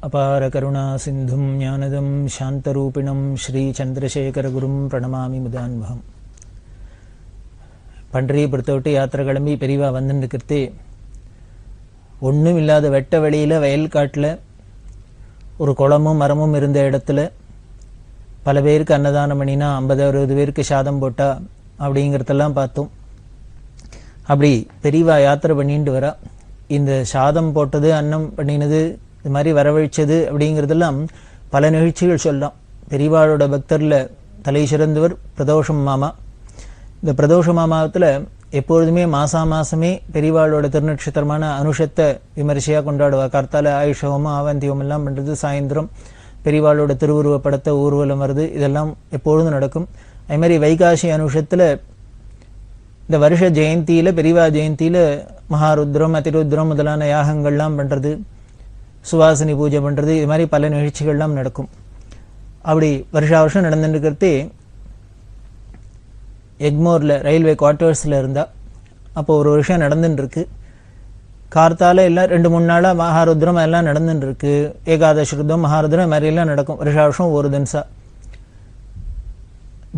அபார கருணா சிந்தும் ஞானதம் சாந்தரூபிணம் ஸ்ரீ சந்திரசேகரகுரும் பிரணமாமி முதான்வகம். பண்டரிபுரத்தை விட்டு யாத்திரை கிளம்பி பெரியவா வந்துருக்கிறதே ஒன்றும் இல்லாத வெட்ட வெளியில் வயல் காட்டில் ஒரு குளமும் மரமும் இருந்த இடத்துல பல பேருக்கு அன்னதானம் பண்ணினா 50-60 பேருக்கு சாதம் போட்டா அப்படிங்கிறதெல்லாம் பார்த்தோம். அப்படி பெரியவா யாத்திரை பண்ணிட்டு வரா. இந்த சாதம் போட்டது, அன்னம் பண்ணினது, இது மாதிரி வரவழைச்சது அப்படிங்கிறதெல்லாம் பல நிகழ்ச்சிகள் சொல்லலாம். பெரியவாளோட பக்தரில் தலை சிறந்தவர் பிரதோஷம் மாமா. இந்த பிரதோஷ மாமாவத்தில் எப்பொழுதுமே மாசமே பெரியவாளோட திருநட்சத்திரமான அனுஷத்தை விமரிசையாக கொண்டாடுவா. கார்த்தால ஆயுஷவமும் ஆவந்தியமும் எல்லாம் பண்ணுறது, சாயந்தரம் பெரியவாளோட திருவுருவ படத்தை ஊர்வலம் வருது, இதெல்லாம் எப்பொழுதும் நடக்கும். அதே மாதிரி வைகாசி அனுஷத்தில் இந்த வருஷ ஜெயந்தியில், பெரியவா ஜெயந்தியில் மகாருத்ரம் அதிருத்ரம் முதலான யாகங்கள்லாம் பண்ணுறது, சுவாசினி பூஜை பண்ணுறது, இது மாதிரி பல நிகழ்ச்சிகள்லாம் நடக்கும். அப்படி வருஷம் நடந்துருக்கிறதே எக்மோரில் ரயில்வே குவார்ட்டர்ஸில் இருந்தால் அப்போ ஒரு வருஷம் நடந்துட்டுருக்கு. கார்த்தால எல்லாம் 2-3 நாளாக மகாருத்ரம் எல்லாம் நடந்துட்டுருக்கு. ஏகாதசி ருத்ரம் மகாருத்ரம் மாதிரியெல்லாம் நடக்கும் வருஷம் ஒரு தினசா.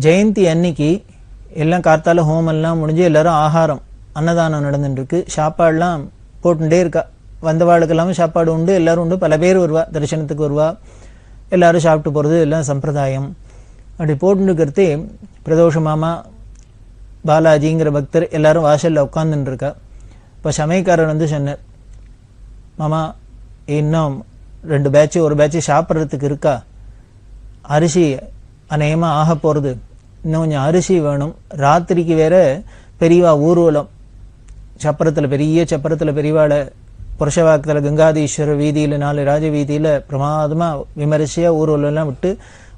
ஜெயந்தி அன்னைக்கு எல்லாம் கார்த்தால ஹோமெல்லாம் முடிஞ்சு எல்லாரும் ஆகாரம் அன்னதானம் நடந்துட்டுருக்கு. சாப்பாடெலாம் போட்டுட்டே இருக்கா. வந்தவாளுக்கெல்லாமே சாப்பாடு உண்டு, எல்லோரும் உண்டு. பல பேர் வருவா, தரிசனத்துக்கு வருவா, எல்லோரும் சாப்பிட்டு போகிறது எல்லாம் சம்பிரதாயம். அப்படி போட்டுருக்கிறதே பிரதோஷ மாமா பாலாஜிங்கிற பக்தர் எல்லாரும் வாசலில் உட்காந்துட்டு இருக்கா. இப்போ சமயக்காரர் வந்து சொன்னார், மாமா இன்னும் 2 பேட்சு ஒரு பேட்சு சாப்பிட்றதுக்கு இருக்கா, அரிசி அநேகமாக ஆக போகிறது, இன்னும் கொஞ்சம் அரிசி வேணும். ராத்திரிக்கு வேற பெரியவா ஊர்வலம் சப்பரத்தில், பெரிய சப்பரத்தில் பெரியவாளை புருஷவாக்கத்தில் கங்காதீஸ்வரர் வீதியில் 4 ராஜ வீதியில் பிரமாதமாக விமரிசையாக ஊர்வலம்லாம் விட்டு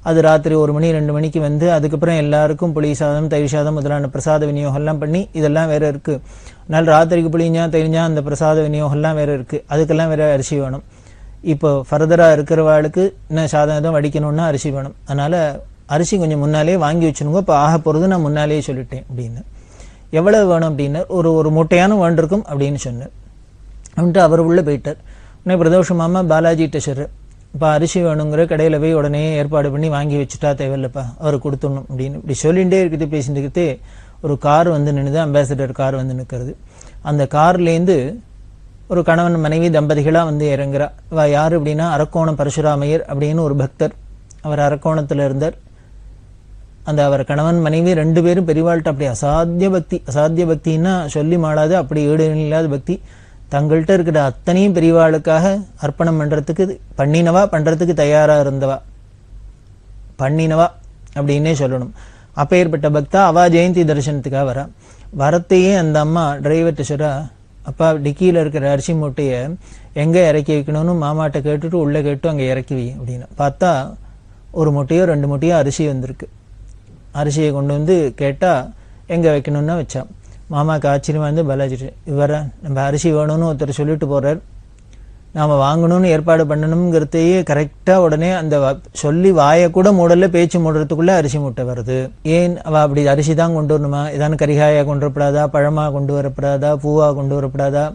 அது ராத்திரி 1 மணி 2 மணிக்கு வந்து அதுக்கப்புறம் எல்லாருக்கும் புளி சாதம் தயிர் சாதம் முதலான பிரசாத விநியோகம்லாம் பண்ணி இதெல்லாம் வேற இருக்குது. அதனால் ராத்திரிக்கு புளிஞ்சா தயிர்ஞ்சா அந்த பிரசாத விநியோகம்லாம் வேற இருக்குது. அதுக்கெல்லாம் வேற அரிசி வேணும். இப்போ ஃபர்தராக இருக்கிறவாளுக்கு இன்னும் சாதம் எதுவும் வடிக்கணும்னா அரிசி வேணும். அதனால் அரிசி கொஞ்சம் முன்னாலே வாங்கி வச்சுனுங்க, இப்போ ஆக போகிறது நான் முன்னாலேயே சொல்லிட்டேன் அப்படின்னு. எவ்வளவு வேணும் அப்படின்னா ஒரு மூட்டையான வேண்டிருக்கும் அப்படின்னு சொன்னார். அப்படின்ட்டு அவர் உள்ளே போயிட்டார். உடனே பிரதோஷ மாமா பாலாஜிட்ட சொல்கிறார், இப்போ அரிசி வேணுங்கிற கடையில் போய் உடனே ஏற்பாடு பண்ணி வாங்கி வச்சுட்டா தேவையில்லைப்பா, அவர் கொடுத்துடணும் அப்படின்னு இப்படி சொல்லிகிட்டே இருக்கிறது. பேசிட்டு ஒரு கார் வந்து நின்றுது, அம்பாசிடர் கார் வந்து நிற்கிறது. அந்த கார்லேருந்து ஒரு கணவன் மனைவி தம்பதிகளாக வந்து இறங்குறா. யார் அப்படின்னா அரக்கோணம் பரசுராமையர் அப்படின்னு ஒரு பக்தர். அவர் அரக்கோணத்தில் இருந்தார். அந்த அவர் கணவன் மனைவி 2 பேரும் பெரியவாள்கிட்ட அப்படி அசாத்திய பக்தின்னா சொல்லி மாளாது, அப்படி ஈடு இல்லாத பக்தி. தங்கள்கிட்ட இருக்கிற அத்தனையும் பெரியவாளுக்காக அர்ப்பணம் பண்ணுறதுக்கு பண்ணுறதுக்கு தயாராக இருந்தவா, பண்ணினவா அப்படின்னே சொல்லணும். அப்பேற்பட்ட பக்தா அவா ஜெயந்தி தரிசனத்துக்காக வரத்தையே அந்த அம்மா டிரைவர்கிட்ட சொல்கிறா, அப்பா டிக்கியில் இருக்கிற அரிசி மூட்டையை எங்கே இறக்கி வைக்கணும்னு மாமாட்ட கேட்டுட்டு உள்ளே கேட்டு அங்கே இறக்கி வை அப்படின்னு பார்த்தா 1 மூட்டையோ 2 மூட்டையோ அரிசி வந்திருக்கு. அரிசியை கொண்டு வந்து கேட்டால் எங்கே வைக்கணும்னா வச்சா. மாமாவுக்கு ஆச்சரியமாக இருந்து பாலாஜி இவரை நம்ம அரிசி வேணும்னு ஒருத்தர் சொல்லிட்டு போகிறார், நாம் வாங்கணும்னு ஏற்பாடு பண்ணணுங்கிறதையே கரெக்டாக உடனே அந்த சொல்லி வாயை கூட மூடல, பேச்சு மூடுறதுக்குள்ளே அரிசி மூட்டை வருது. ஏன் அவள் அப்படி அரிசி தான் கொண்டு வரணுமா? ஏதான கரிகாயாக கொண்டு வரப்படாதா, பழமாக கொண்டு வரப்படாதா, பூவாக கொண்டு வரப்படாதா,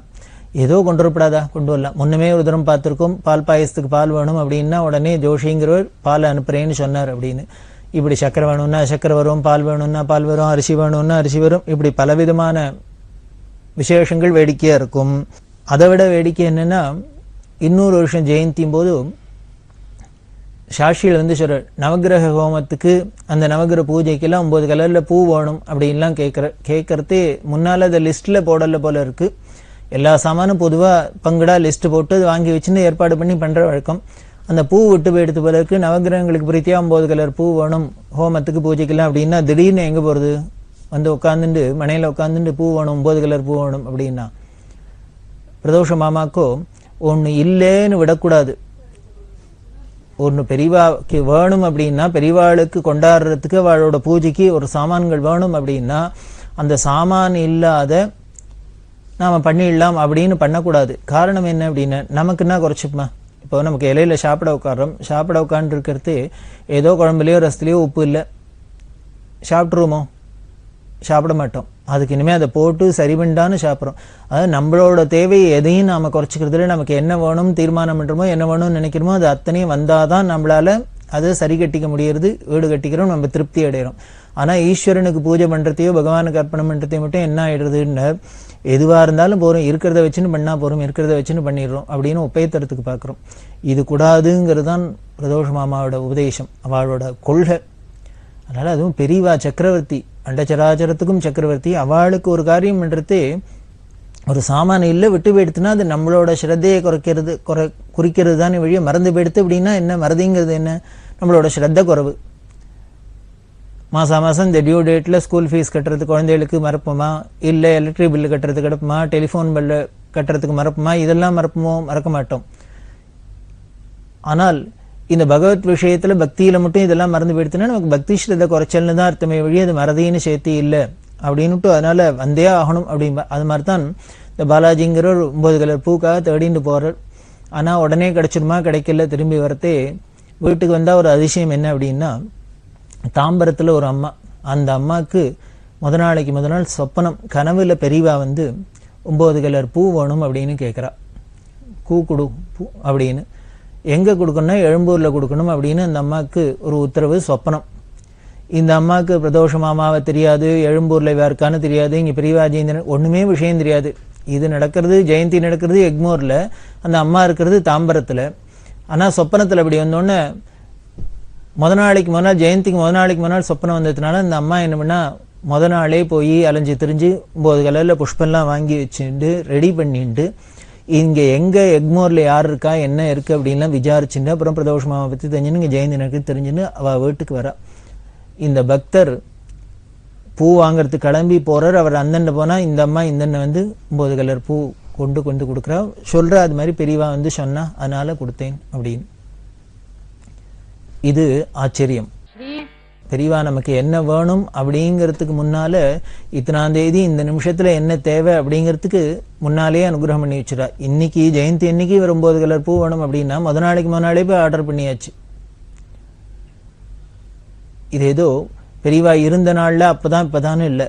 ஏதோ கொண்டு வரப்படாதா? கொண்டு வரலாம். முன்னமே ஒரு தரம் பார்த்துருக்கோம், பால் பாயசத்துக்கு பால் வேணும் அப்படின்னா உடனே ஜோஷிங்கிறவர் பால் அனுப்புகிறேன்னு சொன்னார் அப்படின்னு. இப்படி சக்கரை வேணும்னா சக்கரை வரும், பால் வேணும்னா பால் வரும், அரிசி வேணும்னா அரிசி வரும். இப்படி பலவிதமான விசேஷங்கள் வேடிக்கையாக இருக்கும். அதை விட வேடிக்கை என்னென்னா, இன்னொரு வருஷம் ஜெயந்தியும் போது சாட்சியில் வந்து சொல்கிற நவகிரக ஹோமத்துக்கு அந்த நவகிரக பூஜைக்கெல்லாம் 9 கலரில் பூ வேணும் அப்படின்லாம் கேட்குறதே முன்னால் அதை லிஸ்ட்டில் போடல போல இருக்குது. எல்லா சாமானும் பொதுவாக பங்குடாக லிஸ்ட்டு போட்டு அது வாங்கி வச்சுன்னு ஏற்பாடு பண்ணி பண்ணுற வழக்கம். அந்த பூ விட்டு போயிடுத்து போல இருக்குது. நவகிரகங்களுக்கு பிரீத்தியாக 9 கலர் பூ வேணும் ஹோமத்துக்கு பூஜைக்கெல்லாம் அப்படின்னா திடீர்னு எங்கே போகிறது? வந்து உட்காந்துட்டு மனையில் உட்காந்துட்டு பூ வேணும், 9 கலர் பூ வேணும் அப்படின்னா பிரதோஷ மாமாக்கோ ஒன்று இல்லைன்னு விடக்கூடாது. ஒன்று பெரியவாக்கு வேணும் அப்படின்னா, பெரியவாளுக்கு கொண்டாடுறதுக்கு அவளோட பூஜைக்கு ஒரு சாமான்கள் வேணும் அப்படின்னா அந்த சாமான் இல்லாத நாம் பண்ணிடலாம் அப்படின்னு பண்ணக்கூடாது. காரணம் என்ன அப்படின்னா, நமக்குன்னா குறைச்சிப்போமா? இப்போ நமக்கு இலையில் சாப்பிட உட்காந்துருக்கிறது ஏதோ குழம்புலையோ ரசத்துலையோ உப்பு இல்லை, சாப்பிட்ருவோமோ? சாப்பிட மாட்டோம். அதுக்கு இனிமேல் அதை போட்டு சரி பண்ணான்னு சாப்பிட்றோம். அதாவது நம்மளோட தேவையை எதையும் நாம் குறைச்சிக்கிறதுல நமக்கு என்ன வேணும் தீர்மானம் பண்ணுறோமோ என்ன வேணும்னு நினைக்கிறோமோ அது அத்தனையும் வந்தால் தான் நம்மளால் அதை சரி கட்டிக்க முடியறது, வீடு கட்டிக்கிறோம், நம்ம திருப்தி அடைகிறோம். ஆனால் ஈஸ்வரனுக்கு பூஜை பண்ணுறதையோ பகவானுக்கு அர்ப்பணம் பண்ணுறதையோ மட்டும் என்ன ஆயிடுறதுன்னு எதுவாக இருந்தாலும் போகிறோம், இருக்கிறத வச்சுன்னு பண்ணால் போகிறோம், இருக்கிறத வச்சுன்னு பண்ணிடுறோம் அப்படின்னு உபயத்தரத்துக்கு பார்க்குறோம். இது கூடாதுங்கிறது தான் பிரதோஷ மாமாவோட உபதேசம், அவளோட கொள்கை. அதனால் அதுவும் பெரியவா சக்கரவர்த்தி, அண்டச்சராச்சரத்துக்கும் சக்கரவர்த்தி, அவளுக்கு ஒரு காரியம் பண்ணுறது ஒரு சாமானியம் இல்லை விட்டு போயிடுத்துனா அது நம்மளோட ஸ்ரத்தையை குறிக்கிறது தானே வழியை. மறந்து போயிடுத்து அப்படின்னா என்ன, மறதிங்கிறது என்ன, நம்மளோட ஸ்ரத்த குறைவு. மாதம் இந்த டியூ டேட்டில் ஸ்கூல் ஃபீஸ் கட்டுறதுக்கு குழந்தைகளுக்கு மறப்போமா, இல்லை எலக்ட்ரிக் பில்லு கட்டுறதுக்கு கிடப்புமா, டெலிஃபோன் பில்லு கட்டுறதுக்கு மறப்போமா, இதெல்லாம் மறப்போமோ, மறக்க மாட்டோம். ஆனால் இந்த பகவத் விஷயத்தில் பக்தியில் மட்டும் இதெல்லாம் மறந்து போயிடுத்துன்னா நமக்கு பக்தி ஸ்ரத்தை குறைச்சல்னு தான் அர்த்தமே வழி, அது மறதின்னு சேர்த்து இல்லை அப்படின்னுட்டு அதனால் வந்தே ஆகணும் அப்படின்பா. அது மாதிரி தான் இந்த பாலாஜிங்கிற ஒரு 9 கலர் பூக்காக தேடிட்டு போகிறார். ஆனால் உடனே கிடச்சிடுமா, கிடைக்கல, திரும்பி வரத்தே வீட்டுக்கு வந்தால் ஒரு அதிசயம் என்ன அப்படின்னா, தாம்பரத்தில் ஒரு அம்மா, அந்த அம்மாவுக்கு முத நாள் சொப்பனம், கனவுல பெரியவா வந்து 9 கலர் பூ வேணும் அப்படின்னு கேட்குறா. கொடு பூ அப்படின்னு. எங்கே கொடுக்கணும்னா எழும்பூரில் கொடுக்கணும் அப்படின்னு அந்த அம்மாவுக்கு ஒரு உத்தரவு, சொப்பனம். இந்த அம்மாவுக்கு பிரதோஷ மாமாவை தெரியாது, எழும்பூரில் யாருக்கானு தெரியாது, இங்கே பெரியவா ஜெயந்தி ஒன்றுமே விஷயம் தெரியாது. இது நடக்கிறது, ஜெயந்தி நடக்கிறது எக்மோரில், அந்த அம்மா இருக்கிறது தாம்பரத்தில். ஆனால் சொப்பனத்தில் அப்படி வந்தோடனே ஜெயந்திக்கு முத நாளைக்கு முன்னாள் சொப்பனம் வந்ததுனால இந்த அம்மா என்ன பண்ணா, முத நாளே போய் அலைஞ்சு திரிஞ்சு 9 கலரில் புஷ்பெல்லாம் வாங்கி வச்சுட்டு ரெடி பண்ணிட்டு இங்கே எங்கே எக்மோரில் யார் இருக்கா என்ன இருக்குது அப்படின்லாம் விசாரிச்சுட்டு அப்புறம் பிரதோஷ மாமா பற்றி தெரிஞ்சுன்னு இங்கே ஜெயந்தி எனக்கு தெரிஞ்சுன்னு அவள் வீட்டுக்கு வரா. இந்த பக்தர் பூ வாங்கிறதுக்கு கிளம்பி போகிறார். அவர் அந்தண்ட போனால் இந்த அம்மா இந்தண்ணை வந்து 9 கலர் பூ கொண்டு கொடுக்குறா. சொல்கிற அது மாதிரி பெரியவா வந்து சொன்னா, அதனால் கொடுத்தேன் அப்படின்னு. இது ஆச்சரியம். பெரியவா நமக்கு என்ன வேணும் அப்படிங்கிறதுக்கு முன்னால இத்தனாம் தேதி இந்த நிமிஷத்துல என்ன தேவை அப்படிங்கிறதுக்கு முன்னாலேயே அனுகிரகம் பண்ணி வச்சுரா. இன்னைக்கு ஜெயந்தி இன்னைக்கு 9 கலர் பூ வேணும் அப்படின்னா முத நாளே போய் ஆர்டர் பண்ணியாச்சு. இது ஏதோ பெரியவா இருந்த நாள்ல அப்பதான் இப்பதானு இல்லை.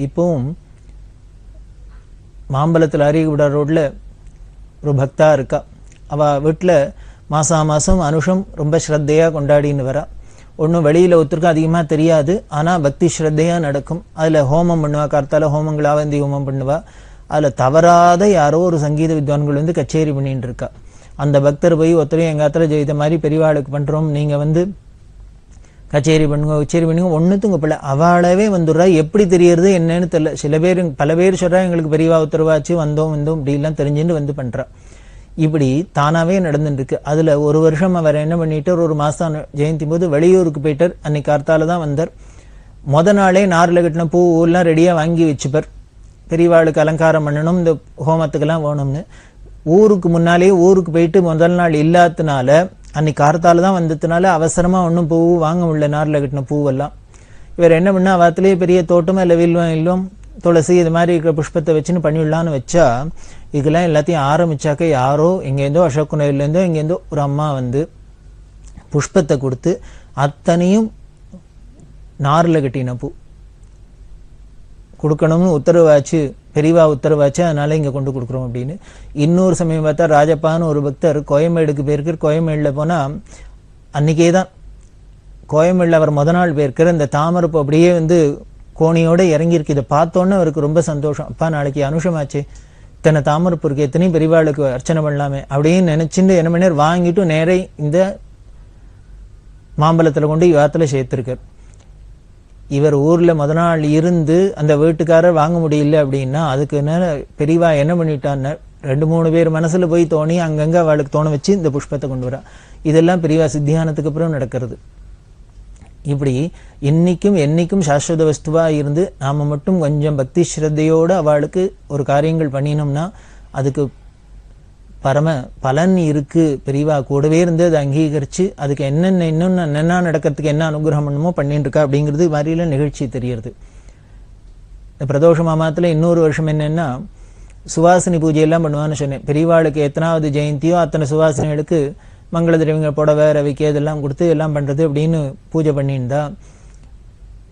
இப்பவும் மாம்பலத்தில் அரியகுடா ரோட்ல ஒரு பக்தா இருக்கா. அவ வீட்டுல மாசம் அனுஷம் ரொம்ப ஸ்ரத்தையா கொண்டாடின்னு வரா. ஒன்றும் வெளியில் ஒருத்தருக்கும் அதிகமாக தெரியாது, ஆனால் பக்தி ஸ்ரத்தையாக நடக்கும். அதில் ஹோமம் பண்ணுவா, கார்த்தால ஹோமங்கள் ஆவந்தி ஹோமம் பண்ணுவா. அதில் தவறாத யாரோ ஒரு சங்கீத வித்வான்கள் வந்து கச்சேரி பண்ணிட்டு இருக்கா. அந்த பக்தர் போய் ஒருத்தரையும் எங்கள் ஆத்துல ஜெயித்த மாதிரி பெரியவாளுக்கு பண்ணுறோம், நீங்கள் வந்து கச்சேரி பண்ணுங்க ஒன்றுத்துங்க பிள்ளை அவளவே வந்துடுறா. எப்படி தெரியறது என்னன்னு தெரியல. சில பேர் பல பேர் சொல்கிறா எங்களுக்கு பெரியவா உத்தரவாச்சு வந்தோம் இப்படிலாம் தெரிஞ்சுட்டு வந்து பண்ணுறா. இப்படி தானாவே நடந்துருக்கு. அதுல ஒரு வருஷம் அவர் என்ன பண்ணிட்டார், ஒரு மாசம் ஜெயந்தி போது வெளியூருக்கு போயிட்டார். அன்னைக்கு கார்த்தால தான் வந்தார். முத நாளே நாரில் கட்டின பூ எல்லாம் ரெடியா வாங்கி வச்சுப்பார். பெரியவாளுக்கு அலங்காரம் பண்ணணும், இந்த ஹோமத்துக்கெல்லாம் வேணும்னு. ஊருக்கு போயிட்டு முதல் நாள் இல்லாததுனால அன்னைக்கு கார்த்தால தான் வந்ததுனால அவசரமா ஒன்றும் பூ வாங்க முடியல, நாரில் கட்டின பூவெல்லாம். இவர் என்ன பண்ணா, வாத்திலேயே பெரிய தோட்டமா இல்லை வில்வம் துளசி இது மாதிரி இருக்கிற புஷ்பத்தை வச்சுன்னு பண்ணிவிடலான்னு வச்சா, இதெல்லாம் எல்லாத்தையும் ஆரம்பிச்சாக்க யாரோ எங்கேருந்தோ அசோக்குனையிலேருந்தோ எங்கேருந்தோ ஒரு அம்மா வந்து புஷ்பத்தை கொடுத்து அத்தனையும் நாரில் கட்டின பூ கொடுக்கணும்னு உத்தரவாச்சு, பெரியவா உத்தரவாச்சு, அதனால இங்கே கொண்டு கொடுக்குறோம் அப்படின்னு. இன்னொரு சமயம் பார்த்தா ராஜப்பான்னு ஒரு பக்தர் கோயம்பேடுக்கு போயிருக்கார். கோயம்பேடில் போனால் அன்னைக்கே தான் கோயம்பேடில் அவர் முத நாள் போயிருக்கார். இந்த தாமரப்பு அப்படியே வந்து கோணியோட இறங்கியிருக்கு. இதை பார்த்தோன்னே அவருக்கு ரொம்ப சந்தோஷம். அப்பா நாளைக்கு அனுஷமாச்சு, இத்தனை தாமரப்பு இருக்கு, எத்தனையும் பெரியவாளுக்கு அர்ச்சனை பண்ணலாமே அப்படின்னு நினைச்சுட்டு என்ன பண்ணார், வாங்கிட்டு நேரே இந்த மாம்பழத்தில் கொண்டு இவாத்துல சேர்த்திருக்கார். இவர் ஊர்ல முத நாள் இருந்து அந்த வீட்டுக்காரர் வாங்க முடியல அப்படின்னா அதுக்கு என்ன பெரியவா என்ன பண்ணிட்டான்னு 2-3 பேர் மனசுல போய் தோணி அங்கங்க அவளுக்கு தோண வச்சு இந்த புஷ்பத்தை கொண்டு வரா. இதெல்லாம் பெரியவா சித்தியானத்துக்கு அப்புறம் நடக்கிறது. இப்படி என்னைக்கும் சாஸ்வத வஸ்துவா இருந்து நாம மட்டும் கொஞ்சம் பக்தி ஸ்ரத்தையோடு அவளுக்கு ஒரு காரியங்கள் பண்ணினோம்னா அதுக்கு பரம பலன் இருக்கு. பெரியவா கூடவே இருந்து அதை அங்கீகரிச்சு அதுக்கு என்னென்ன நடக்கிறதுக்கு என்ன அனுகிரகம் பண்ணுமோ பண்ணிட்டு இருக்கா அப்படிங்கிறது மாதிரில நிகழ்ச்சி தெரியறது. இந்த பிரதோஷ மாமாத்துல இன்னொரு வருஷம் என்னன்னா, சுவாசினி பூஜையெல்லாம் பண்ணுவான்னு சொன்னேன். பெரியவாளுக்கு எத்தனாவது ஜெயந்தியோ அத்தனை சுவாசினிகளுக்கு மங்கள திரவியங்கள் புடவை ரவிக்கு இதெல்லாம் கொடுத்து எல்லாம் பண்ணுறது அப்படின்னு பூஜை பண்ணியிருந்தா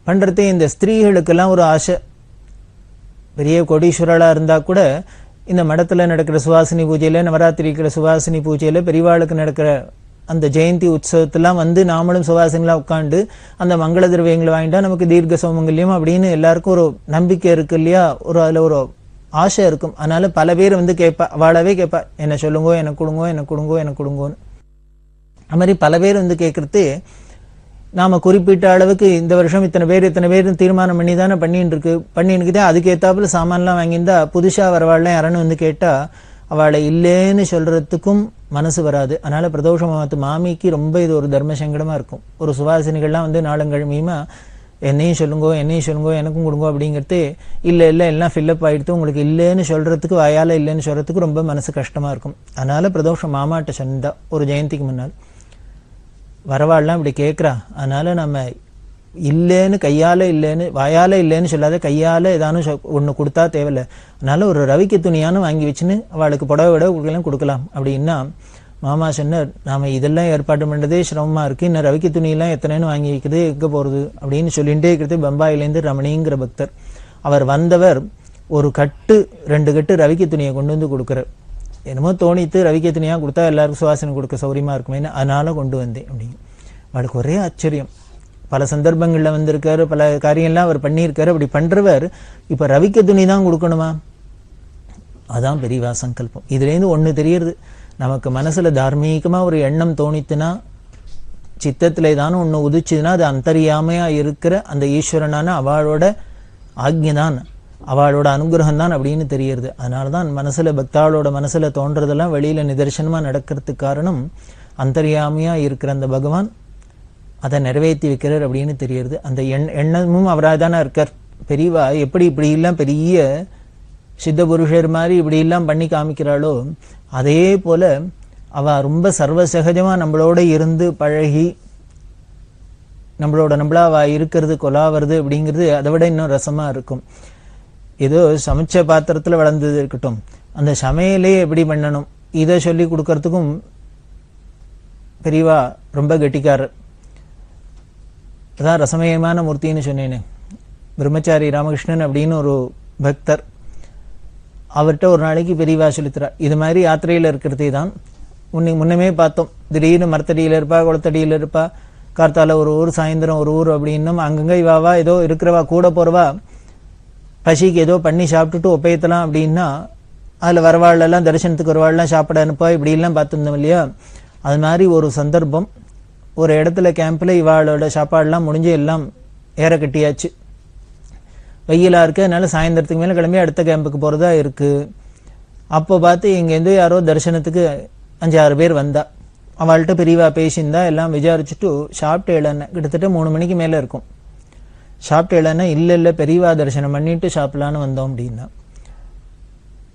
பண்ணுறது. இந்த ஸ்திரீகளுக்கெல்லாம் ஒரு ஆசை, பெரிய கோடீஸ்வரலாக இருந்தால் கூட இந்த மடத்தில் நடக்கிற சுவாசினி பூஜையில், நவராத்திரி இருக்கிற சுவாசினி பூஜையில், பெரியவாளுக்கு நடக்கிற அந்த ஜெயந்தி உற்சவத்தெல்லாம் வந்து நாமளும் சுவாசினிலாம் உட்காந்து அந்த மங்கள திரவியங்களை வாங்கிட்டா நமக்கு தீர்க்க சௌமங்கல்யம் அப்படின்னு எல்லாருக்கும் ஒரு நம்பிக்கை இருக்கு இல்லையா, அதில் ஒரு ஆசை இருக்கும். அதனால பல பேர் வந்து கேட்பா, அவளாவே கேட்பா, என்ன சொல்லுங்கோ, எனக்கு கொடுங்கோ, எனக்கு கொடுங்கோ, எனக்கு கொடுங்கோன்னு. அது மாதிரி பல பேர் வந்து கேட்கறது, நாம் குறிப்பிட்ட அளவுக்கு இந்த வருஷம் இத்தனை பேர் தீர்மானம் பண்ணி தானே பண்ணிட்டு அதுக்கு ஏற்றாப்புல சாமான்லாம் வாங்கியிருந்தா புதுசாக வரவாள்லாம் யாரன்னு வந்து கேட்டால் அவளை இல்லைன்னு சொல்கிறதுக்கும் மனசு வராது. அதனால் பிரதோஷ மாதத்து மாமிக்கு ரொம்ப இது ஒரு தர்ம சங்கடமாக இருக்கும். ஒரு சுவாசினிகள்லாம் வந்து நாளங்கிழமையுமா என்னையும் சொல்லுங்கோ, எனக்கும் கொடுங்கோ அப்படிங்கிறது, இல்லை எல்லாம் ஃபில்லப் ஆகிடுத்து, உங்களுக்கு இல்லைன்னு சொல்கிறதுக்கு, வாயால் இல்லைன்னு சொல்கிறதுக்கு ரொம்ப மனசு கஷ்டமாக இருக்கும். அதனால் பிரதோஷம் மாமாட்ட சொன்னா ஒரு ஜெயந்திக்கு முன்னால் வரவாள்லாம் இப்படி கேட்குறா. அதனால் நம்ம இல்லைன்னு வாயால் இல்லைன்னு சொல்லாத, கையால் ஏதானும் ஒன்று கொடுத்தா தேவையில்லை. அதனால் ஒரு ரவிக்கு துணியானு வாங்கி வச்சுன்னு அவளுக்கு புடவை விட கொடுக்கலாம் அப்படின்னா மாமா சொன்னார், நாம் இதெல்லாம் ஏற்பாடு பண்ணுறதே சிரமமாக இருக்குது, இன்னும் ரவிக்கு துணியெல்லாம் எத்தனைன்னு வாங்கி வைக்கிறது, எங்கே போகிறது அப்படின்னு சொல்லிகிட்டே இருக்கிறது. பம்பாயிலேருந்து ரமணிங்கிற பக்தர் அவர் வந்தவர் ஒரு 2 கட்டு ரவிக்கு துணியை கொண்டு வந்து கொடுக்குறார். என்னமோ தோணித்து ரவிக்கு துணியாக கொடுத்தா எல்லாருக்கும் சுவாசனை கொடுக்க சௌரியமாக இருக்குமேன்னு அதனால கொண்டு வந்தேன் அப்படின்னு. அவளுக்கு ஒரே ஆச்சரியம். பல சந்தர்ப்பங்களில் வந்திருக்காரு, பல காரியம்லாம் அவர் பண்ணியிருக்காரு. அப்படி பண்ணுறவர் இப்போ ரவிக்கு துணி தான் கொடுக்கணுமா? அதான் பெரியவா சங்கல்பம். இதுலேருந்து ஒன்று தெரியுது, நமக்கு மனசில் தார்மீகமாக ஒரு எண்ணம் தோணித்துனா, சித்தத்தில் ஏதானும் ஒன்று உதிச்சுதுன்னா அது அந்தரியாமையாக இருக்கிற அந்த ஈஸ்வரனான அவளோட ஆக்ஞதான், அவளோட அனுகிரகம் தான் அப்படின்னு தெரியுது. அதனால தான் மனசில் பக்தாளோட மனசில் தோன்றதெல்லாம் வெளியில் நிதர்சனமாக நடக்கிறதுக்கு காரணம் அந்தரியாமையாக இருக்கிற அந்த பகவான் அதை நிறைவேற்றி வைக்கிறார் அப்படின்னு தெரியுது. அந்த எண்ணமும் அவராக தானே இருக்கார். பெரியவா எப்படி இப்படியெல்லாம் பெரிய சித்த புருஷர் மாதிரி இப்படியெல்லாம் பண்ணி காமிக்கிறாளோ, அதே போல் அவள் ரொம்ப சர்வசகஜமாக நம்மளோட இருந்து பழகி நம்மளா அவள் இருக்கிறது கொலாவது அப்படிங்கிறது அதை விட இன்னும் ரசமாக இருக்கும். ஏதோ சமைச்ச பாத்திரத்தில் வளர்ந்தது இருக்கட்டும், அந்த சமையலே எப்படி பண்ணணும் இதை சொல்லி கொடுக்கறதுக்கும் பெரியவா ரொம்ப கெட்டிக்காரர். அதான் ரசமயமான மூர்த்தின்னு சொன்னேன்னு. பிரம்மச்சாரி ராமகிருஷ்ணன் அப்படின்னு ஒரு பக்தர், அவர்கிட்ட ஒரு நாளைக்கு பெரியவா சொல்லித்தரா, இது மாதிரி யாத்திரையில் இருக்கிறதே தான் முன்னமே பார்த்தோம். திடீர்னு மரத்தடியில் இருப்பா, குளத்தடியில் இருப்பா, கார்த்தால ஒரு ஊர், சாயந்தரம் ஒரு ஊர் அப்படின்னும் அங்கங்கே இவாவா ஏதோ இருக்கிறவா கூட போகிறவா பசிக்கு ஏதோ பண்ணி சாப்பிட்டுட்டு ஒப்பையத்தலாம் அப்படின்னா அதில் வரவாழெல்லாம் தரிசனத்துக்கு வரவாழெல்லாம் சாப்பிட அனுப்பா, இப்படிலாம் பார்த்துருந்தோம் இல்லையா. அது மாதிரி ஒரு சந்தர்ப்பம், ஒரு இடத்துல கேம்பில் இவாளோட சாப்பாடெல்லாம் முடிஞ்சு எல்லாம் ஏற கட்டியாச்சு. வெயிலாக இருக்குது, அதனால சாயந்தரத்துக்கு மேலே கிளம்பி அடுத்த கேம்புக்கு போகிறதா இருக்குது. அப்போ பார்த்து இங்கேருந்து யாரோ தரிசனத்துக்கு 5-6 பேர் வந்தா. அவள்கிட்ட பெரியவா பேசியிருந்தா, எல்லாம் விசாரிச்சுட்டு சாப்பிட்டு இழந்தேன். கிட்டத்தட்ட 3 மணிக்கு மேலே இருக்கும். சாப்பிட்டு இழந்தேன், இல்லை பெரியவா தரிசனம் பண்ணிட்டு சாப்பிடலான்னு வந்தோம் அப்படின்னா.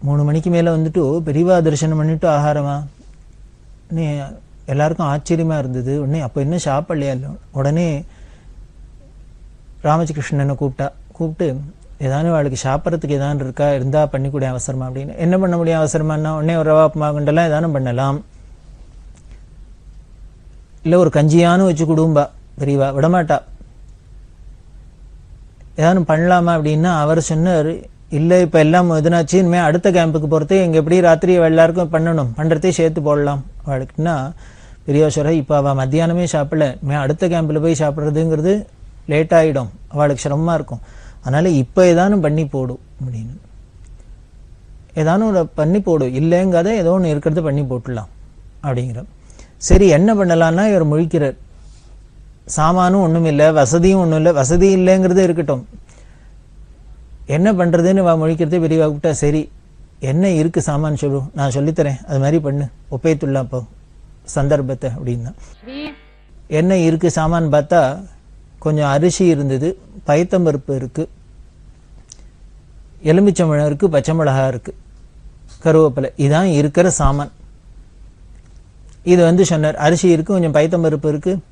3 மணிக்கு மேலே வந்துட்டு பெரியவா தரிசனம் பண்ணிட்டு ஆகாரமா? எல்லாருக்கும் ஆச்சரியமாக இருந்தது. உடனே அப்போ இன்னும் சாப்பிடலையா இல்லை. உடனே ராமகிருஷ்ணனை கூப்பிட்டு ஏதானும் அவளுக்கு சாப்பிட்றதுக்கு ஏதானு இருக்கா, இருந்தால் பண்ணிக்கூடிய அவசரமா அப்படின்னு. என்ன பண்ண முடியும் அவசரமானா, உடனே ஒரு ரவா உப்புமாகண்டெல்லாம் ஏதானும் பண்ணலாம், இல்லை ஒரு கஞ்சியானு வச்சு கொடும்பா. பெரியவா விடமாட்டா. ஏதானும் பண்ணலாமா அப்படின்னா அவர் சொன்னார், இல்லை இப்போ எல்லாம் எதுனாச்சு, இனிமேல் அடுத்த கேம்புக்கு போகிறதே எங்கள் எப்படி ராத்திரி எல்லாருக்கும் பண்ணுறதே சேர்த்து போடலாம் அவளுக்குன்னா. பெரியவா சொல்ற, இப்போ அவள் மத்தியானமே சாப்பிடல, இனிமேல் அடுத்த கேம்பில் போய் சாப்பிட்றதுங்கிறது லேட் ஆகிடும், அவளுக்கு சிரமமாக இருக்கும். அதனால் இப்போ ஏதானும் பண்ணி போடும் அப்படின்னு. ஏதானும் பண்ணி போடும், இல்லைங்காத ஏதோ ஒன்று இருக்கிறது பண்ணி போட்டுடலாம் அப்படிங்கிற. சரி என்ன பண்ணலான்னா இவர் முழிக்கிறார். சாமானும் ஒன்றும் இல்லை, வசதியும் ஒன்றும் இல்லை. வசதி இல்லைங்கிறது இருக்கட்டும், என்ன பண்ணுறதுன்னு முழிக்கிறதே பெரியவா கூப்பிட்டா, சரி என்ன இருக்குது சாமான் சொல்லு, நான் சொல்லித்தரேன், அது மாதிரி பண்ணு, ஒப்பேத்துள்ளா அப்போ சந்தர்ப்பத்தை அப்படின்னா. என்ன இருக்குது சாமான் பார்த்தா, கொஞ்சம் அரிசி இருந்தது, பயத்தம்பருப்பு இருக்குது, எலுமிச்சம்பழம் இருக்குது, பச்சை மிளகா இருக்குது, கருவேப்பிலை, இதான் இருக்கிற சாமான். இது சொன்னார், அரிசி இருக்குது, கொஞ்சம் பயத்தம்பருப்பு இருக்குது,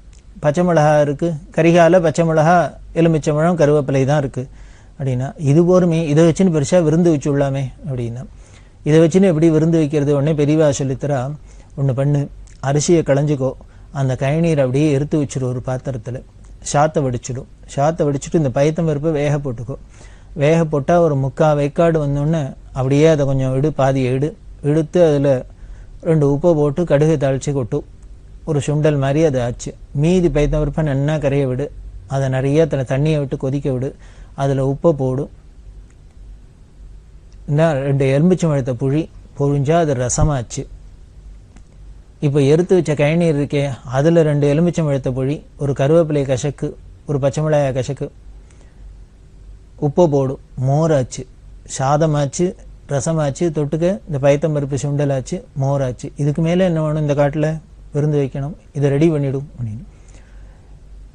பச்சை மிளகா இருக்குது, கரிகால பச்சை மிளகா, எலுமிச்சம்பழம், கருவேப்பிலை தான் இருக்குது அப்படின்னா. இது போருமே, இதை வச்சுன்னு பெருசாக விருந்து வச்சு விடலாமே அப்படின்னா. இதை வச்சுன்னு எப்படி விருந்து வைக்கிறது? உடனே பெரியவா சொல்லித்தரா, ஒன்று பண்ணு, அரிசியை களைஞ்சிக்கோ, அந்த கழநீர் அப்படியே எடுத்து வச்சிடும் ஒரு பாத்திரத்தில், சாத்தை வடிச்சிடும், சாத்தை வடிச்சுட்டு இந்த பயத்தம்பருப்பை வேக போட்டுக்கோ, வேக போட்டால் ஒரு 3/4 வேக்காடு வந்தோடனே அப்படியே அதை கொஞ்சம் பாதி எடுத்து அதில் 2 உப்பை போட்டு கடுகு தாளித்து கொட்டும். ஒரு சுண்டல் மாதிரி அதை ஆச்சு. மீதி பைத்தம் பருப்பை நன்னா கரைய விடு. அதை நிறைய தண்ணியை விட்டு கொதிக்க விடு. அதில் உப்பை போடும். இந்த 2 எலுமிச்சம்பழத்தை பொழிஞ்சால் அது ரசமாச்சு. இப்போ எடுத்து வச்ச கயநீர் இருக்கே, அதில் 2 எலுமிச்சம்பழத்தை பொழி, ஒரு கருவேப்பிலை கசக்கு, ஒரு பச்சை மிளகாய் கசக்கு, உப்பை போடும். மோராச்சு, சாதமாச்சு, ரசமாச்சு, தொட்டுக்க இந்த பைத்தம்பருப்பு சுண்டலாச்சு, மோராச்சு. இதுக்கு மேலே என்ன வேணும்? இந்த காட்டில் விருந்து வைக்கணும், இதை ரெடி பண்ணிவிடும் அப்படின்னு.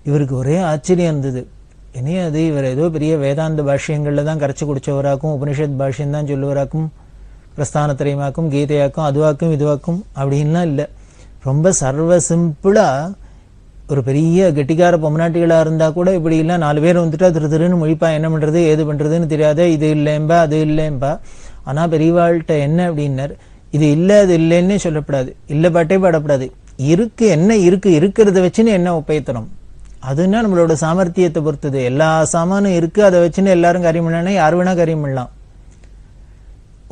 இவருக்கு ஒரே ஆச்சரியம் இருந்தது. இனி அது இவர் ஏதோ பெரிய வேதாந்த பாஷ்யங்களில் தான் கரைச்சி குடிச்சவராக்கும், உபனிஷத் பாஷ்யம்தான் சொல்லுவராக்கும், பிரஸ்தானத்திரையமாக்கும், கீதையாக்கும், அதுவாக்கும் இதுவாக்கும் அப்படின்லாம் இல்லை. ரொம்ப சர்வ சிம்பிளாக ஒரு பெரிய கெட்டிக்கார பொம்மநாட்டிகளாக இருந்தால் கூட இப்படி இல்லை, 4 பேர் வந்துட்டா திருன்னு முழிப்பா, என்ன பண்ணுறது ஏது பண்ணுறதுன்னு தெரியாத, இது இல்லைம்பா அது இல்லைம்பா. ஆனால் பெரியவாள்கிட்ட என்ன அப்படின்னார், இது இல்லை அது இல்லைன்னே சொல்லப்படாது, இல்லை பாட்டே பாடப்படாது, இருக்கு என்ன இருக்கிறத வச்சுன்னு என்ன உபயத்தனம். அதுன்னா நம்மளோட சாமர்த்தியத்தை பொறுத்தது. எல்லா சாமானும் இருக்குது, அதை வச்சுன்னு எல்லாரும் காரியம் பண்ணானே யார் வேணா காரியம் பண்ணலாம்.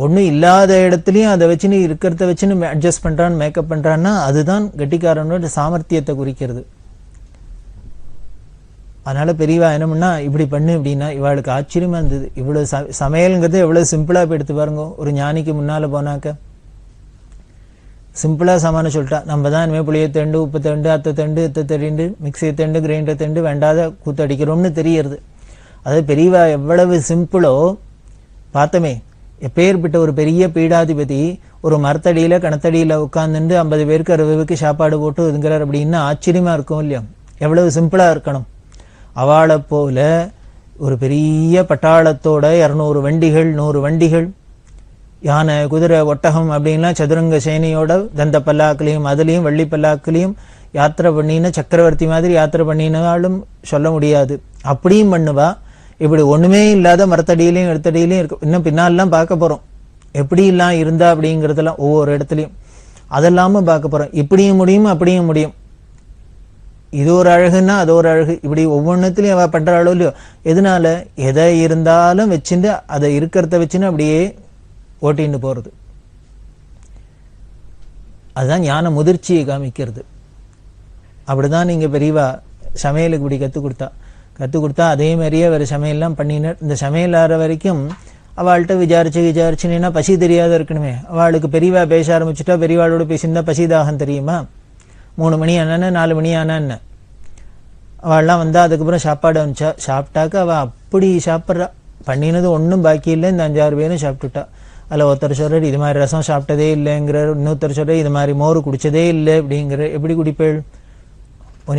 ஒன்றும் இல்லாத இடத்துலையும் அதை வச்சுன்னு இருக்கிறத வச்சுன்னு அட்ஜஸ்ட் பண்ணுறான்னு மேக்கப் பண்ணுறான்னா அதுதான் கெட்டிக்காரனோட சாமர்த்தியத்தை குறிக்கிறது. அதனால் பெரியவா என்ன பண்ணா, இப்படி பண்ணு அப்படின்னா இவாளுக்கு ஆச்சரியமாக இருந்தது. இவ்வளோ சமையலுங்கிறது எவ்வளோ சிம்பிளாக போய் எடுத்து பாருங்க. ஒரு ஞானிக்கு முன்னால் போனாக்க சிம்பிளாக சாமானம் சொல்லிட்டா, நம்ம தான் இனிமேல் புளியை தண்டு, உப்பு தண்டு, அத்தை தண்டு, இத்தை தண்டு, மிக்சியை தண்டு, கிரைண்டர் தண்டு வேண்டாத கூத்தடிக்கிறோம்னு தெரியறது. அது பெரியவா எவ்வளவு சிம்பிளோ பார்த்தமே. எப்பேற்பட்ட ஒரு பெரிய பீடாதிபதி ஒரு மரத்தடியில் கணத்தடியில் உட்காந்துட்டு 50 பேருக்கு 60 பேருக்கு சாப்பாடு போட்டு இதுங்கிறார் அப்படின்னா ஆச்சரியமாக இருக்கும் இல்லையா? எவ்வளவு சிம்பிளாக இருக்கணும். அவளை போல ஒரு பெரிய பட்டாளத்தோட 200 வண்டிகள் 100 வண்டிகள், யானை குதிரை ஒட்டகம் அப்படின்லாம் சதுரங்க சேனையோட தந்த பல்லாக்குலையும் அதுலேயும் வள்ளி பல்லாக்குலையும் யாத்திரை பண்ணின சக்கரவர்த்தி மாதிரி யாத்திரை பண்ணினாலும் சொல்ல முடியாது. அப்படியும் பண்ணுவா. இப்படி ஒன்றுமே இல்லாத மரத்தடியிலையும் எடுத்தடியிலையும் இருக்கு. இன்னும் பின்னாலெலாம் பார்க்க போகிறோம் எப்படிலாம் இருந்தா அப்படிங்கிறதெல்லாம் ஒவ்வொரு இடத்துலையும். அதெல்லாமல் பார்க்க போகிறோம். இப்படியும் முடியும் அப்படியும் முடியும். இது ஒரு அழகுன்னா அது ஒரு அழகு. இப்படி ஒவ்வொன்றத்துலையும் அவள் பண்ணுறாளோ இல்லையோ, எதனால எதை இருந்தாலும் வச்சுட்டு அதை இருக்கிறத வச்சுன்னு அப்படியே ஓட்டின்னு போகிறது. அதுதான் ஞான முதிர்ச்சியை காமிக்கிறது. அப்படிதான் நீங்கள் பெரியவா சமையலுக்கு இப்படி கற்றுக் கொடுத்தா அதே மாதிரியே வேறு சமையல்லாம் பண்ணினார். இந்த சமையல் ஆற வரைக்கும் அவள்கிட்ட விசாரிச்சுன்னா பசி தெரியாத இருக்கணுமே. அவளுக்கு பெரியவா பேச ஆரம்பிச்சுட்டா, பெரியவாளோட பேசியிருந்தா பசி தாகம் தெரியுமா? 3 மணி ஆனான்னு 4 மணி ஆனான்னு அவள்லாம் வந்தால் அதுக்கப்புறம் சாப்பாடு அனுப்பிச்சா. சாப்பிட்டாக்க அவள் அப்படி சாப்பிட்றா. பண்ணினது ஒன்றும் பாக்கி இல்லை. இந்த 5-6 பேரும் சாப்பிட்டுட்டா. அதில் ஒருத்தர் சொல்கிறார் இது மாதிரி ரசம் சாப்பிட்டதே இல்லைங்கிறார். இன்னொருத்தர் சொல்கிறார் இது மாதிரி மோர் குடித்ததே இல்லை அப்படிங்கிற. எப்படி குடிப்பேள்?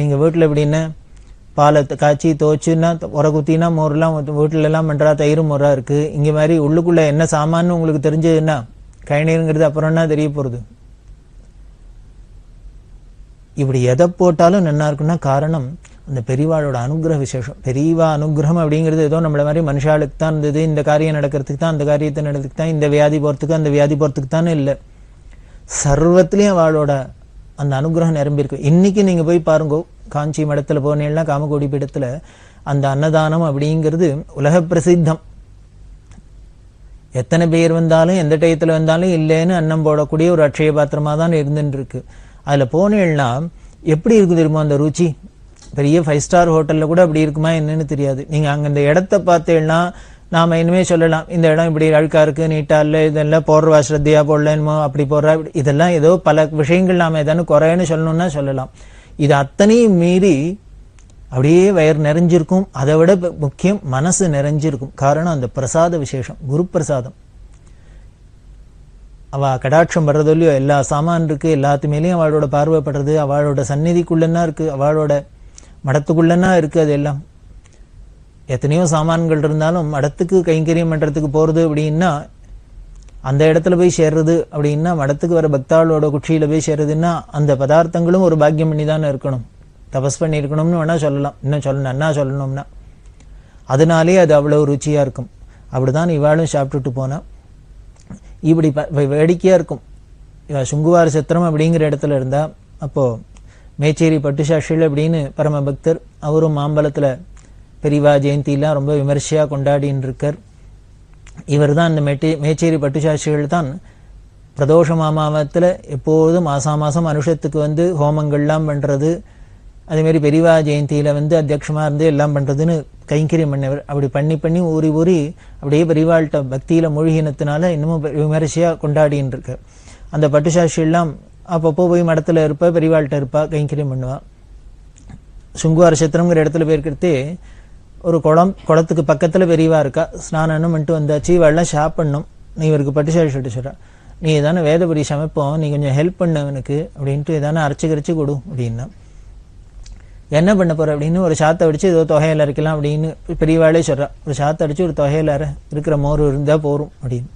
நீங்கள் வீட்டில் எப்படின்னா பாலை காய்ச்சி தோச்சுன்னா உர குத்தினா மோர்லாம் வீட்டிலலாம் பண்ணுறா, தயிர் மோராக இருக்குது. இங்கே மாதிரி உள்ளுக்குள்ளே என்ன சாமான்னு உங்களுக்கு தெரிஞ்சதுன்னா கயநீருங்கிறது அப்புறம்னா தெரிய போகிறது. இப்படி எதை போட்டாலும் நல்லா இருக்குன்னா காரணம் அந்த பெரியவாளோட அனுகிரக விசேஷம். பெரியவா அனுகிரகம் அப்படிங்கிறது ஏதோ நம்மள மாதிரி மனுஷாளுக்கு தான் இருந்தது, இந்த காரியம் நடக்கிறதுக்கு தான், அந்த காரியத்தை நடக்கிறதுக்கு தான், இந்த வியாதி போகிறதுக்கு அந்த வியாதி போகிறதுக்கு தானே இல்லை. சர்வத்திலையும் அவளோட அந்த அனுகிரகம் நிரம்பியிருக்கு. இன்றைக்கி நீங்கள் போய் பாருங்கோ, காஞ்சி மடத்தில் போனீங்கன்னா காமகோடி பீடத்தில் அந்த அன்னதானம் அப்படிங்கிறது உலக பிரசித்தம். எத்தனை பேர் வந்தாலும் எந்த டயத்தில் வந்தாலும் இல்லைன்னு அன்னம் போடக்கூடிய ஒரு அட்சய பாத்திரமாக தான் இருந்துருக்கு. அதில் போனேன்னா எப்படி இருக்குது தெரியுமா அந்த ருச்சி? பெரிய 5 ஸ்டார் ஹோட்டலில் கூட அப்படி இருக்குமா என்னன்னு தெரியாது. நீங்கள் அங்கே இந்த இடத்த பார்த்தேன்னா நாம் இனிமேல் சொல்லலாம் இந்த இடம் இப்படி அழுக்காக இருக்குது, நீட்டாக இல்லை, இதெல்லாம் போடுறவா ஸ்ரத்தையாக போடலன்மோ அப்படி போடுறா, இதெல்லாம் ஏதோ பல விஷயங்கள் நாம் எதானு குறைன்னு சொல்லணும்னா சொல்லலாம். இது அத்தனையும் மீறி அப்படியே வயிறு நிறைஞ்சிருக்கும். அதை விட முக்கியம் மனசு நிறைஞ்சிருக்கும். காரணம் அந்த பிரசாத விசேஷம், குரு பிரசாதம். அவள் கடாட்சம் வர்றதோ இல்லையோ, எல்லா சாமான் இருக்குது, எல்லாத்துமேலேயும் அவளோட பார்வைப்படுறது, அவளோட சந்நிதிக்குள்ளன்னா இருக்குது, அவளோட மடத்துக்குள்ளன்னா இருக்குது. அது எல்லாம் எத்தனையோ சாமான்கள் இருந்தாலும் மடத்துக்கு கைங்கரியம் பண்ணுறதுக்கு போகிறது அப்படின்னா அந்த இடத்துல போய் சேர்றது அப்படின்னா, மடத்துக்கு வர பக்தாளோட குச்சியில் போய் சேர்றதுன்னா அந்த பதார்த்தங்களும் ஒரு பாக்கியம் பண்ணி தானே இருக்கணும், தபஸ் பண்ணியிருக்கணும்னு வேணால் சொல்லலாம். இன்னும் நன்னா சொல்லணும்னா அதனாலே அது அவ்வளோ ருச்சியாக இருக்கும். அப்படி தான் இவாளும் சாப்பிட்டுட்டு போனால் இப்படி வேடிக்கையாக இருக்கும். சுங்குவார சத்திரம் அப்படிங்கிற இடத்துல இருந்தால், அப்போது மேச்சேரி பட்டுசாஷில் அப்படின்னு பரமபக்தர், அவரும் மாம்பலத்தில் பெரியவா ஜெயந்திலாம் ரொம்ப விமர்சையாக கொண்டாடின்னு இருக்கார். இவர் தான் இந்த மேச்சேரி பட்டுசாட்சிகள் தான் பிரதோஷ மாமாவத்தில் எப்போதும் மாதம் அனுஷத்துக்கு வந்து ஹோமங்கள்லாம் பண்ணுறது, அதேமாரி பெரியவா ஜெயந்தியில் வந்து அத்தியட்சமாக இருந்து எல்லாம் பண்ணுறதுன்னு கைங்கரியம் பண்ணவர். அப்படி பண்ணி ஊறி அப்படியே பெரியவாள்கிட்ட பக்தியில் மூழ்கினத்தினால இன்னமும் விமரிசையாக கொண்டாடின்னு இருக்கு. அந்த பட்டுசாட்சியெல்லாம் அப்பப்போ போய் மடத்தில் இருப்பா, பெரியவாள்கிட்ட இருப்பா, கைங்கரியம் பண்ணுவாள். சுங்குவார சத்திரம்ங்கிற இடத்துல போயிருக்கிறதே ஒரு குளத்துக்கு பக்கத்தில் பெரியவா இருக்கா. ஸ்நானம் பண்ணிட்டு வந்தாச்சு, இவெல்லாம் சாப்பிடணும். நீ இவருக்கு பட்டுசாட்சி சொல்லிட்டு சொல்கிறா, நீ ஏதானே வேதபுரி சமைப்போம், நீ கொஞ்சம் ஹெல்ப் பண்ண அவனுக்கு அப்படின்ட்டு ஏதானே அரைச்சி கொடு அப்படின்னா. என்ன பண்ண போகிற அப்படின்னு ஒரு சாத்தை அடித்து ஏதோ தொகையில் அரைக்கலாம் அப்படின்னு பெரியவாளே சொல்கிறா. ஒரு சாத்தை அடித்து ஒரு தொகையில் இருக்கிற மோர் இருந்தால் போகும் அப்படின்னு.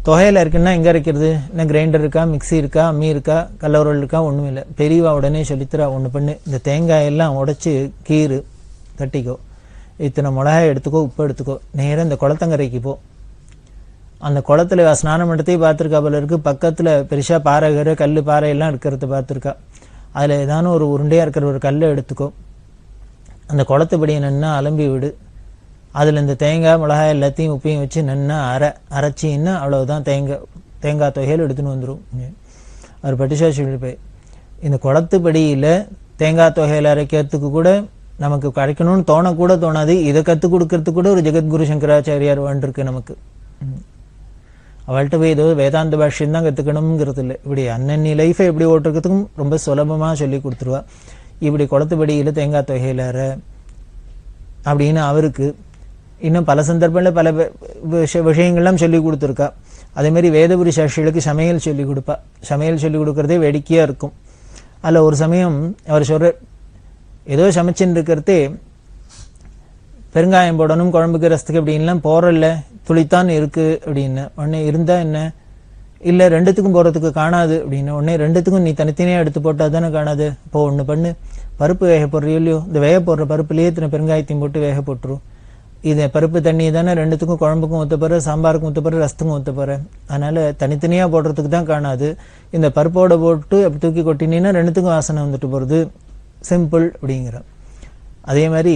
தொகையில் இருக்குன்னா எங்கே அரைக்கிறது? என்ன கிரைண்டர் இருக்கா, மிக்சி இருக்கா, அம்மி இருக்கா, கல்லவரல் இருக்கா? ஒன்றும் இல்லை. பெரியவா உடனே சொல்லித்தரா, ஒன்று பண்ணு, இந்த தேங்காயெல்லாம் உடைச்சி கீறு தட்டிக்கோ, இத்தனை மிளகாய் எடுத்துக்கோ, உப்பு எடுத்துக்கோ, நேராக இந்த குளத்தங்கரைக்கு போ. அந்த குளத்துல ஸ்நானம் எடுத்தே பார்த்துருக்கா போல இருக்கு. பக்கத்தில் பெருசாக பாறை கல் பாறையெல்லாம் இருக்கிறத பார்த்துருக்கா. அதில் ஏதானும் ஒரு உருண்டையாக இருக்கிற ஒரு கல்லை எடுத்துக்கோ, அந்த குளத்துப்படியை நன்னா அலம்பி விடு. அதில் இந்த தேங்காய் மிளகாய் எல்லாத்தையும் உப்பையும் வச்சு நன்னா அரைச்சின்னா அவ்வளவுதான், தேங்காய் தொகையில் எடுத்துன்னு வந்துடும். அவர் பட்டுசாட்சி போய் இந்த குளத்துப்படியில் தேங்காய் தொகையில் அரைக்கிறதுக்கு கூட நமக்கு அரைக்கணும்னு தோணாது. இதை கற்றுக் கொடுக்கறதுக்கு கூட ஒரு ஜெகத்குரு சங்கராச்சாரியார் வாழ்ந்துருக்கு நமக்கு. அவள்கிட்ட போய் ஏதோ வேதாந்த பாஷ்யம் தான் கற்றுக்கணுங்கிறது இல்லை. இப்படி அன்னன்னி லைஃபை எப்படி ஓட்டுறதுக்கும் ரொம்ப சுலபமாக சொல்லி கொடுத்துருவா. இப்படி குளத்துப்படியில் தேங்காய் தொகையில் அப்படின்னு அவருக்கு இன்னும் பல சந்தர்ப்பங்களில் பல விஷயங்கள்லாம் சொல்லி கொடுத்துருக்கா. அதேமாரி வேதபுரி சாட்சிகளுக்கு சமையல் சொல்லி கொடுப்பா. சமையல் சொல்லி கொடுக்குறதே வேடிக்கையாக இருக்கும். அதில் ஒரு சமயம் அவர் சொல்கிற, ஏதோ சமைச்சுன்னு இருக்கிறதே பெருங்காயம் போடணும் குழம்புக்கு ரசத்துக்கு அப்படின்லாம் போகிறல்ல, துளித்தான் இருக்குது அப்படின்னு. உடனே இருந்தால் என்ன, இல்லை ரெண்டுத்துக்கும் போகிறதுக்கு காணாது அப்படின்னு. உடனே ரெண்டுத்துக்கும் நீ தனித்தனியாக எடுத்து போட்டால் தானே காணாது. இப்போ ஒன்று பண்ணு, பருப்பு வேக போடுறியோ இல்லையோ, இந்த வேக போடுற பருப்புலேயே இத்தனை பெருங்காயத்தையும் போட்டு வேக போட்டுரும். இது பருப்பு தண்ணி தானே ரெண்டுத்துக்கும், குழம்புக்கும் ஊற்ற போகிற, சாம்பாருக்கும் ஊற்ற போகிற, ரசத்துக்கும் ஊற்ற போகிற. அதனால் தனித்தனியாக போடுறதுக்கு தான் காணாது. இந்த பருப்போடு போட்டு அப்படி தூக்கி கொட்டினீங்கன்னா ரெண்டுத்துக்கும் வாசனை வந்துட்டு போகிறது. சிம்பிள் அப்படிங்கிற. அதே மாதிரி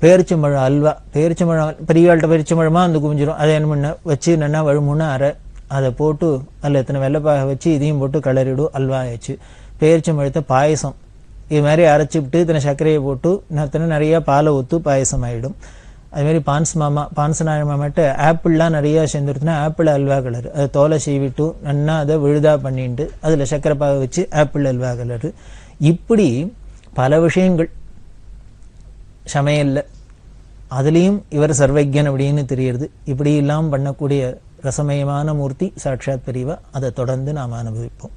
பேரிச்சம்பழம் அல்வா, பேரிச்சம்பழம் பெரியவாள்கிட்ட பேரிச்சம்பழமாக வந்து குவிஞ்சிடும். அதை என்ன பண்ண வச்சு நல்லா வழுமுன்னு அதை போட்டு அதில் எத்தனை வெள்ளைப்பாக வச்சு இதையும் போட்டு கிளறிடும், அல்வா ஆயிடுச்சு. பேரிச்சம்பழத்தை பாயசம் இது மாதிரி அரைச்சி விட்டு இத்தனை சர்க்கரையை போட்டு இத்தனை நிறையா பாலை ஊற்று பாயசம் ஆகிடும். அதுமாரி பான்சனாய மாமாட்ட ஆப்பிள்லாம் நிறையா சேர்ந்துருச்சுன்னா ஆப்பிள் அல்வா கலர், அதை தோலை சீவிட்டு நல்லா அதை விழுதா பண்ணிட்டு அதில் சர்க்கரை பாக வச்சு ஆப்பிள் அல்வா கலரு. இப்படி பல விஷயங்கள் சமையல்ல. அதுலேயும் இவர் சர்வஜன் அப்படின்னு தெரியுது. இப்படி எல்லாம் பண்ணக்கூடிய ரசமயமான மூர்த்தி சாட்சாத் பெரியவா. அதை தொடர்ந்து நாம் அனுபவிப்போம்.